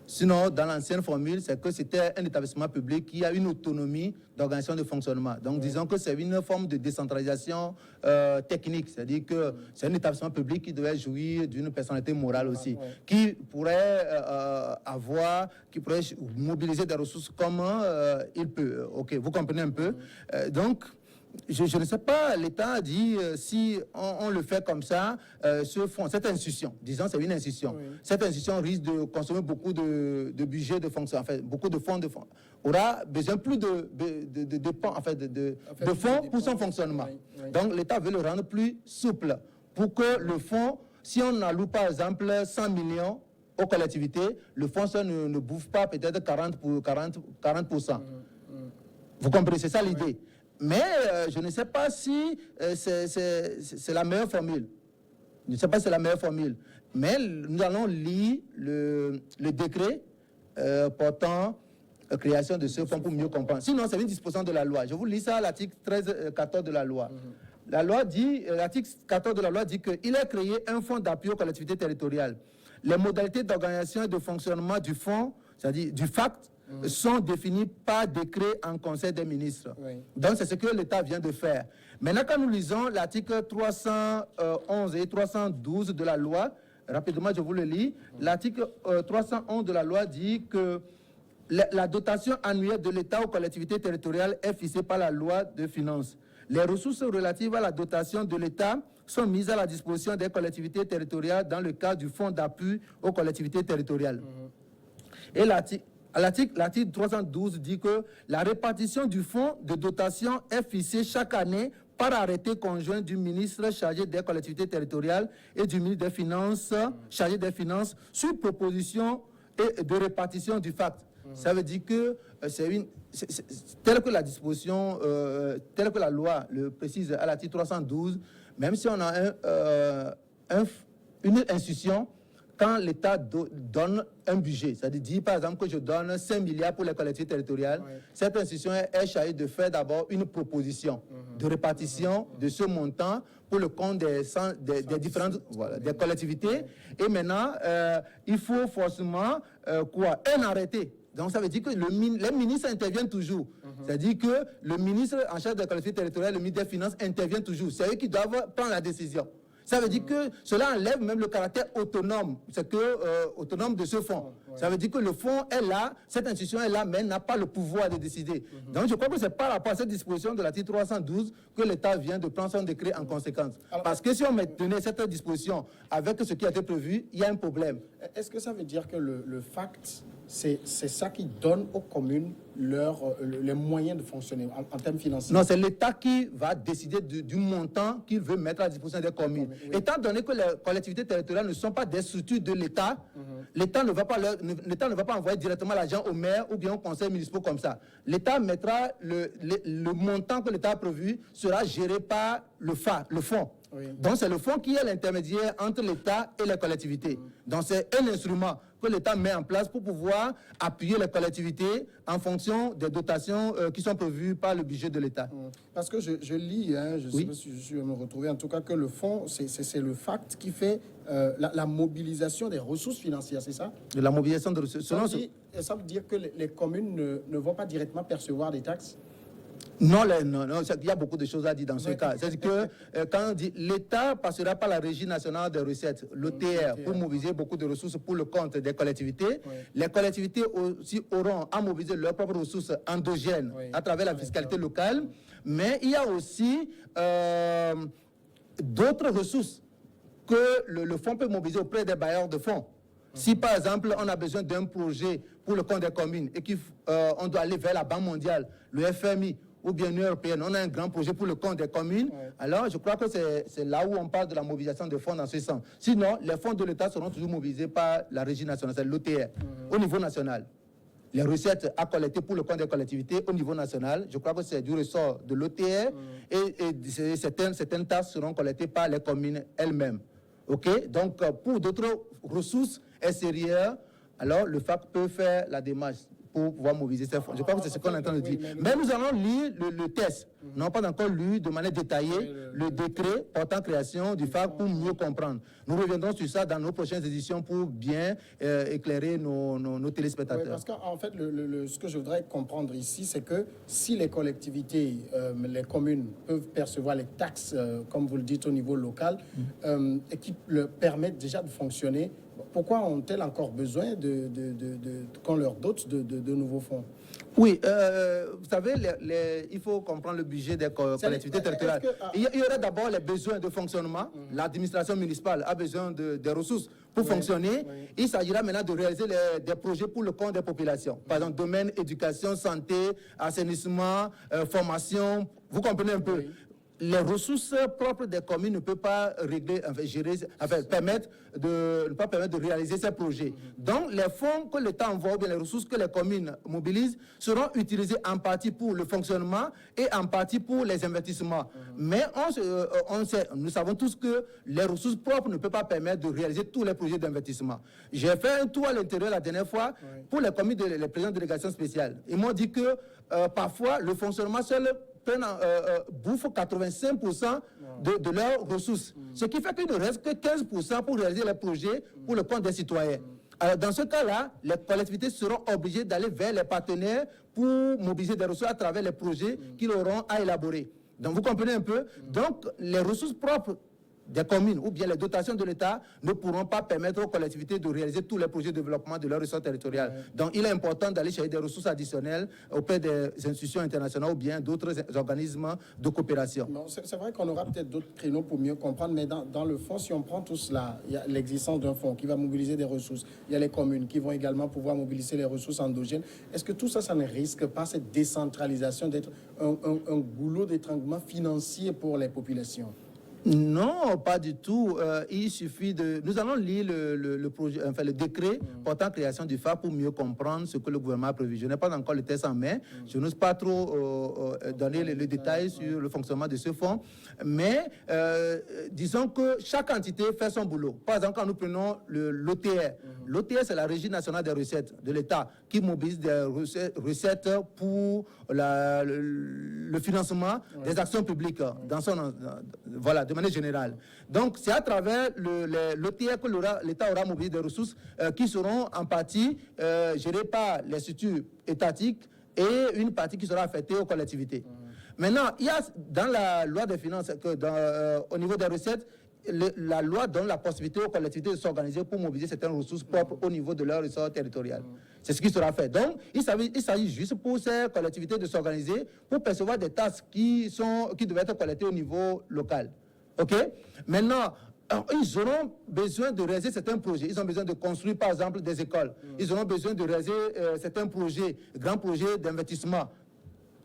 Sinon, dans l'ancienne formule, c'est que c'était un établissement public qui a une autonomie d'organisation de fonctionnement. Donc, disons que c'est une forme de décentralisation technique, c'est-à-dire que c'est un établissement public qui devait jouir d'une personnalité morale aussi, qui pourrait qui pourrait mobiliser des ressources comme il peut. Ok, vous comprenez un peu. Donc, je ne sais pas, l'État a dit, si on le fait comme ça, ce fonds, cette institution, disons c'est une institution, cette institution risque de consommer beaucoup de budget de fonction, enfin beaucoup de fonds, aura besoin plus de fonds pour son fonctionnement. Donc l'État veut le rendre plus souple pour que le fonds, si on alloue par exemple 100 millions aux collectivités, le fonds ne bouffe pas peut-être 40%. Vous comprenez, c'est ça l'idée. Mais je ne sais pas si c'est la meilleure formule. Je ne sais pas si c'est la meilleure formule. Mais nous allons lire le décret portant création de ce fonds pour mieux comprendre. Sinon, c'est une disposition de la loi. Je vous lis ça à l'article 13-14 de la loi. La loi dit, l'article 14 de la loi dit qu'il est créé un fonds d'appui aux collectivités territoriales. Les modalités d'organisation et de fonctionnement du fonds, c'est-à-dire du FACT, sont définis par décret en Conseil des ministres. Donc, c'est ce que l'État vient de faire. Maintenant, quand nous lisons l'article 311 et 312 de la loi, rapidement, je vous le lis. L'article 311 de la loi dit que la dotation annuelle de l'État aux collectivités territoriales est fixée par la loi de finances. Les ressources relatives à la dotation de l'État sont mises à la disposition des collectivités territoriales dans le cadre du fonds d'appui aux collectivités territoriales. Et l'article 312 dit que la répartition du fonds de dotation est fixée chaque année par arrêté conjoint du ministre chargé des collectivités territoriales et du ministre des Finances chargé des Finances sur proposition et de répartition du FACT. Ça veut dire que c'est telle que la disposition, telle que la loi le précise à l'article 312, même si on a une institution, quand l'État donne un budget, c'est-à-dire dit par exemple que je donne 5 milliards pour les collectivités territoriales, cette institution est chargée de faire d'abord une proposition de répartition de ce montant pour le compte des différentes des collectivités. Et maintenant, il faut forcément un arrêté. Donc ça veut dire que les ministres interviennent toujours. C'est-à-dire que le ministre en charge des collectivités territoriales, le ministre des Finances intervient toujours. C'est eux qui doivent prendre la décision. Ça veut dire que cela enlève même le caractère autonome, autonome de ce fonds. Ça veut dire que le fonds est là, cette institution est là, mais n'a pas le pouvoir de décider. Donc je crois que c'est par rapport à cette disposition de l'article 312 que l'État vient de prendre son décret en conséquence. Parce que si on maintenait cette disposition avec ce qui a été prévu, il y a un problème. Est-ce que ça veut dire que le FACT, c'est ça qui donne aux communes les moyens de fonctionner en termes financiers? Non, c'est l'État qui va décider du montant qu'il veut mettre à la disposition des communes. Étant donné que les collectivités territoriales ne sont pas des structures de l'État, l'État ne va pas envoyer directement l'argent au maire ou bien au conseil municipal comme ça. L'État mettra le montant que l'État a prévu sera géré par le fonds. Donc c'est le fonds qui est l'intermédiaire entre l'État et les collectivités. Donc c'est un instrument que l'État met en place pour pouvoir appuyer les collectivités en fonction des dotations qui sont prévues par le budget de l'État. Parce que je lis, je ne sais pas si je suis me retrouver, en tout cas que le fonds, c'est le FACT qui fait la mobilisation des ressources financières, c'est ça? De la mobilisation de ressources. Ça veut dire que les communes ne vont pas directement percevoir des taxes? Non, il y a beaucoup de choses à dire dans ce cas. C'est que quand on dit l'État passera par la Régie nationale des recettes, l'OTR, pour mobiliser beaucoup de ressources pour le compte des collectivités. Les collectivités aussi auront à mobiliser leurs propres ressources endogènes à travers la fiscalité locale. Mais il y a aussi d'autres ressources que le fonds peut mobiliser auprès des bailleurs de fonds. Si par exemple on a besoin d'un projet pour le compte des communes et qu'on doit aller vers la Banque mondiale, le FMI, ou bien l'Union européenne, on a un grand projet pour le compte des communes, alors je crois que c'est là où on parle de la mobilisation de fonds dans ce sens. Sinon, les fonds de l'État seront toujours mobilisés par la Régie nationale, c'est l'OTR, au niveau national. Les recettes à collecter pour le compte des collectivités au niveau national, je crois que c'est du ressort de l'OTR et certaines taxes seront collectées par les communes elles-mêmes. OK? Donc, pour d'autres ressources extérieures, alors le FAP peut faire la démarche pour pouvoir mobiliser ces fonds. Je crois que c'est ce qu'on est en train de dire. Mais nous allons lire le test. Nous n'avons pas encore lu de manière détaillée le décret portant création du FAP pour mieux comprendre. Nous reviendrons sur ça dans nos prochaines éditions pour bien éclairer nos téléspectateurs. Oui, parce qu'en fait, ce que je voudrais comprendre ici, c'est que si les collectivités, les communes peuvent percevoir les taxes, comme vous le dites, au niveau local, et qui leur permettent déjà de fonctionner, pourquoi ont-elles encore besoin qu'on leur dote de nouveaux fonds? Oui, vous savez, il faut comprendre le budget des collectivités territoriales. Il y aurait d'abord les besoins de fonctionnement. L'administration municipale a besoin des ressources pour fonctionner. Il s'agira maintenant de réaliser des projets pour le compte des populations. Par exemple, domaine éducation, santé, assainissement, formation. Vous comprenez un peu? Les ressources propres des communes ne peuvent pas régler, permettre de réaliser ces projets. Donc, les fonds que l'État envoie, ou bien les ressources que les communes mobilisent, seront utilisées en partie pour le fonctionnement et en partie pour les investissements. Mais nous savons tous que les ressources propres ne peuvent pas permettre de réaliser tous les projets d'investissement. J'ai fait un tour à l'intérieur la dernière fois pour les communes, les présidents de délégation spéciale. Ils m'ont dit que parfois, le fonctionnement seul bouffent 85% de leurs ressources. Ce qui fait qu'il ne reste que 15% pour réaliser les projets pour le compte des citoyens. Alors, dans ce cas-là, les collectivités seront obligées d'aller vers les partenaires pour mobiliser des ressources à travers les projets qu'ils auront à élaborer. Donc, vous comprenez un peu? Donc, les ressources propres des communes ou bien les dotations de l'État ne pourront pas permettre aux collectivités de réaliser tous les projets de développement de leur ressort territorial. Donc, il est important d'aller chercher des ressources additionnelles auprès des institutions internationales ou bien d'autres organismes de coopération. C'est vrai qu'on aura peut-être d'autres créneaux pour mieux comprendre, mais dans le fond, si on prend tout cela, il y a l'existence d'un fonds qui va mobiliser des ressources. Il y a les communes qui vont également pouvoir mobiliser les ressources endogènes. Est-ce que tout ça, ça ne risque pas, cette décentralisation, d'être un goulot d'étranglement financier pour les populations? Non, pas du tout. Il suffit de... Nous allons lire le projet, enfin, le décret portant création du FAP pour mieux comprendre ce que le gouvernement a prévu. Je n'ai pas encore le test en main. Je n'ose pas trop donner les détails sur le fonctionnement de ce fonds. Mais disons que chaque entité fait son boulot. Par exemple, quand nous prenons l'OTR. L'OTR, c'est la Régie nationale des recettes de l'État qui mobilise des recettes pour le financement des actions publiques dans son... voilà, de manière générale. Donc, c'est à travers l'OTR que l'État aura mobilisé des ressources qui seront en partie gérées par l'institut étatique et une partie qui sera affectée aux collectivités. Maintenant, il y a dans la loi des finances, au niveau des recettes, la loi donne la possibilité aux collectivités de s'organiser pour mobiliser certaines ressources propres au niveau de leur ressort territorial. C'est ce qui sera fait. Donc, il s'agit juste pour ces collectivités de s'organiser pour percevoir des taxes qui doivent être collectées au niveau local. OK? Maintenant, ils auront besoin de réaliser certains projets. Ils ont besoin de construire, par exemple, des écoles. Ils auront besoin de réaliser certains projets, grands projets d'investissement.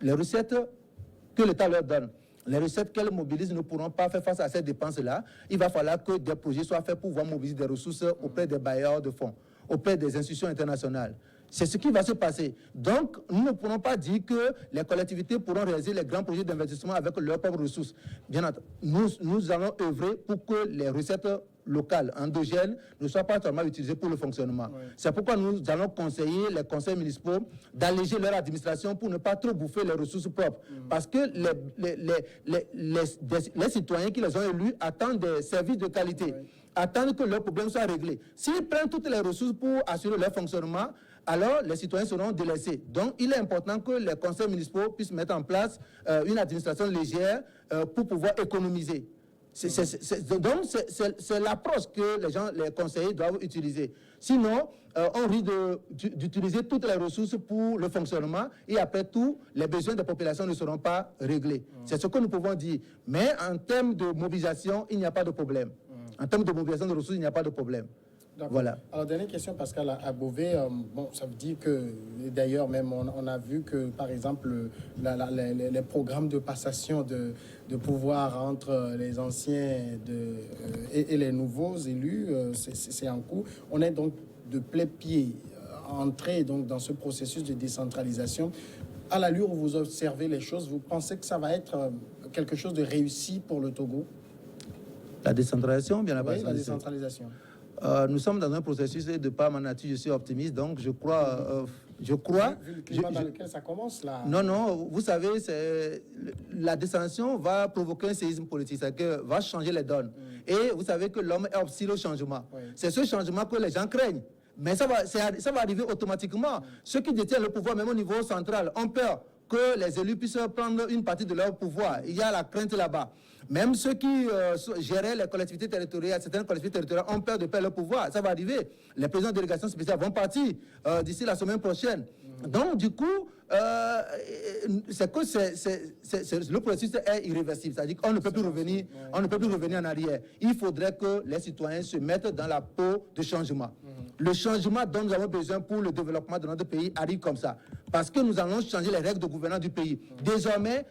Les recettes que l'État leur donne, les recettes qu'elles mobilisent ne pourront pas faire face à ces dépenses-là. Il va falloir que des projets soient faits pour pouvoir mobiliser des ressources auprès des bailleurs de fonds, auprès des institutions internationales. C'est ce qui va se passer. Donc, nous ne pourrons pas dire que les collectivités pourront réaliser les grands projets d'investissement avec leurs propres ressources. Bien entendu, nous allons œuvrer pour que les recettes locales, endogènes, ne soient pas seulement utilisées pour le fonctionnement. C'est pourquoi nous allons conseiller les conseils municipaux d'alléger leur administration pour ne pas trop bouffer les ressources propres. Parce que les citoyens qui les ont élus attendent des services de qualité, attendent que leurs problèmes soient réglés. S'ils prennent toutes les ressources pour assurer leur fonctionnement, alors les citoyens seront délaissés. Donc, il est important que les conseils municipaux puissent mettre en place une administration légère pour pouvoir économiser. Donc, c'est l'approche que les conseillers doivent utiliser. Sinon, on risque d'utiliser toutes les ressources pour le fonctionnement et après tout, les besoins des populations ne seront pas réglés. C'est ce que nous pouvons dire. Mais en termes de mobilisation, il n'y a pas de problème. En termes de mobilisation de ressources, il n'y a pas de problème. Voilà. Alors, dernière question, Pascal, à Beauvais, bon, ça veut dire que, d'ailleurs, même on a vu que, par exemple, les programmes de passation de pouvoir entre les anciens et les nouveaux élus, c'est en cours. On est donc de plain-pied entré donc, dans ce processus de décentralisation. À l'allure où vous observez les choses, vous pensez que ça va être quelque chose de réussi pour le Togo? La décentralisation ou bien la Oui, la décentralisation. Nous sommes dans un processus et de par ma nature, je suis optimiste, donc je crois... Vu le climat dans lequel ça commence, là... Non, vous savez, la décentralisation va provoquer un séisme politique, c'est-à-dire que va changer les donnes. Et vous savez que l'homme est hostile au changement. Oui. C'est ce changement que les gens craignent. Mais ça va arriver automatiquement. Ceux qui détiennent le pouvoir, même au niveau central, ont peur que les élus puissent prendre une partie de leur pouvoir. Il y a la crainte là-bas. Même ceux qui géraient les collectivités territoriales, certaines collectivités territoriales ont peur de perdre leur pouvoir. Ça va arriver. Les présidents de délégation spéciale vont partir d'ici la semaine prochaine. Donc, du coup, le processus est irréversible. C'est-à-dire qu'on ne peut plus revenir, en arrière. Il faudrait que les citoyens se mettent dans la peau de changement. Le changement dont nous avons besoin pour le développement de notre pays arrive comme ça. Parce que nous allons changer les règles de gouvernance du pays. Désormais,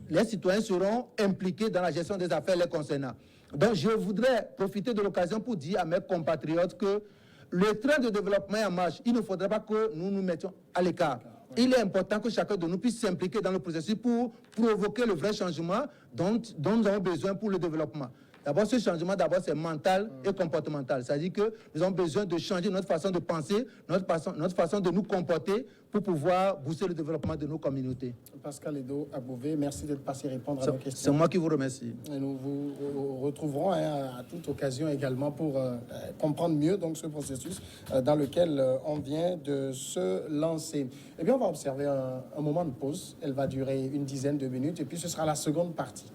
les citoyens seront impliqués dans la gestion des affaires les concernant. Donc, je voudrais profiter de l'occasion pour dire à mes compatriotes que le train de développement est en marche. Il ne faudrait pas que nous nous mettions à l'écart. Il est important que chacun de nous puisse s'impliquer dans le processus pour provoquer le vrai changement dont nous avons besoin pour le développement. D'abord, ce changement, c'est mental et comportemental. C'est-à-dire que nous avons besoin de changer notre façon de penser, notre façon de nous comporter pour pouvoir booster le développement de nos communautés. Pascal Edo à Beauvais, merci d'être passé répondre à nos questions. C'est moi qui vous remercie. Et nous vous retrouverons à toute occasion également pour comprendre mieux donc, ce processus dans lequel on vient de se lancer. Eh bien, on va observer un moment de pause. Elle va durer une dizaine de minutes et puis ce sera la seconde partie.